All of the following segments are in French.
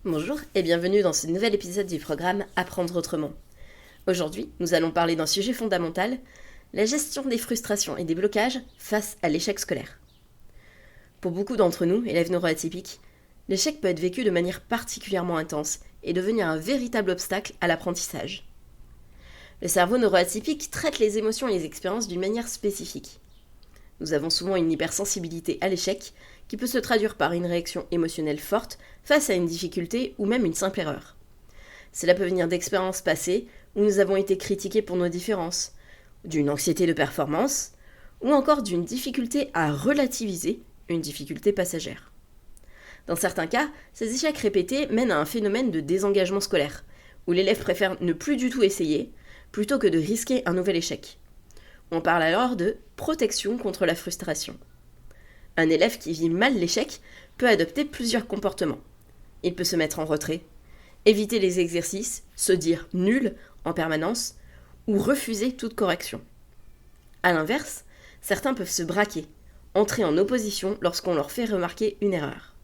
Bonjour et bienvenue dans ce nouvel épisode du programme Apprendre autrement. Aujourd'hui, nous allons parler d'un sujet fondamental, la gestion des frustrations et des blocages face à l'échec scolaire. Pour beaucoup d'entre nous, élèves neuroatypiques, l'échec peut être vécu de manière particulièrement intense et devenir un véritable obstacle à l'apprentissage. Le cerveau neuroatypique traite les émotions et les expériences d'une manière spécifique. Nous avons souvent une hypersensibilité à l'échec qui peut se traduire par une réaction émotionnelle forte face à une difficulté ou même une simple erreur. Cela peut venir d'expériences passées où nous avons été critiqués pour nos différences, d'une anxiété de performance ou encore d'une difficulté à relativiser une difficulté passagère. Dans certains cas, ces échecs répétés mènent à un phénomène de désengagement scolaire, où l'élève préfère ne plus du tout essayer plutôt que de risquer un nouvel échec. On parle alors de protection contre la frustration. Un élève qui vit mal l'échec peut adopter plusieurs comportements. Il peut se mettre en retrait, éviter les exercices, se dire nul en permanence ou refuser toute correction. A l'inverse, certains peuvent se braquer, entrer en opposition lorsqu'on leur fait remarquer une erreur.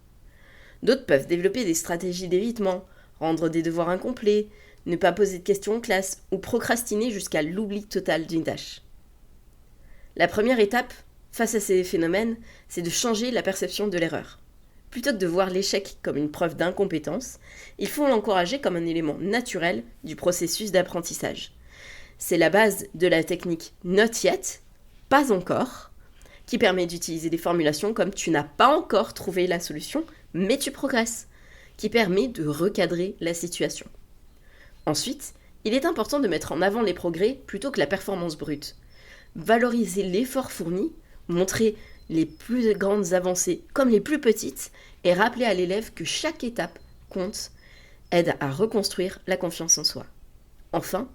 D'autres peuvent développer des stratégies d'évitement, rendre des devoirs incomplets, ne pas poser de questions en classe ou procrastiner jusqu'à l'oubli total d'une tâche. La première étape, face à ces phénomènes, c'est de changer la perception de l'erreur. Plutôt que de voir l'échec comme une preuve d'incompétence, il faut l'encourager comme un élément naturel du processus d'apprentissage. C'est la base de la technique not yet, pas encore, qui permet d'utiliser des formulations comme tu n'as pas encore trouvé la solution, mais tu progresses, qui permet de recadrer la situation. Ensuite, il est important de mettre en avant les progrès plutôt que la performance brute. Valoriser l'effort fourni, montrer les plus grandes avancées comme les plus petites et rappeler à l'élève que chaque étape compte aide à reconstruire la confiance en soi. Enfin,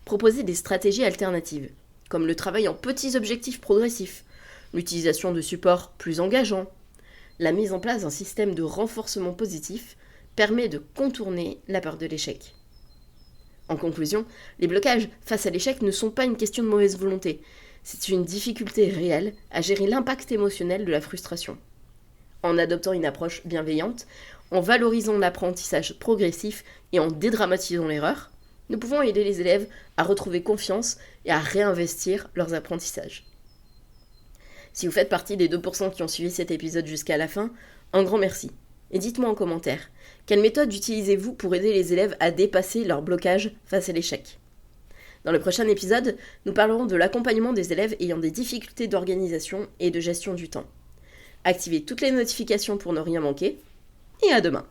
proposer des stratégies alternatives, comme le travail en petits objectifs progressifs, l'utilisation de supports plus engageants, la mise en place d'un système de renforcement positif permet de contourner la peur de l'échec. En conclusion, les blocages face à l'échec ne sont pas une question de mauvaise volonté, c'est une difficulté réelle à gérer l'impact émotionnel de la frustration. En adoptant une approche bienveillante, en valorisant l'apprentissage progressif et en dédramatisant l'erreur, nous pouvons aider les élèves à retrouver confiance et à réinvestir leurs apprentissages. Si vous faites partie des 2% qui ont suivi cet épisode jusqu'à la fin, un grand merci. Et dites-moi en commentaire, quelle méthode utilisez-vous pour aider les élèves à dépasser leur blocage face à l'échec ? Dans le prochain épisode, nous parlerons de l'accompagnement des élèves ayant des difficultés d'organisation et de gestion du temps. Activez toutes les notifications pour ne rien manquer, et à demain.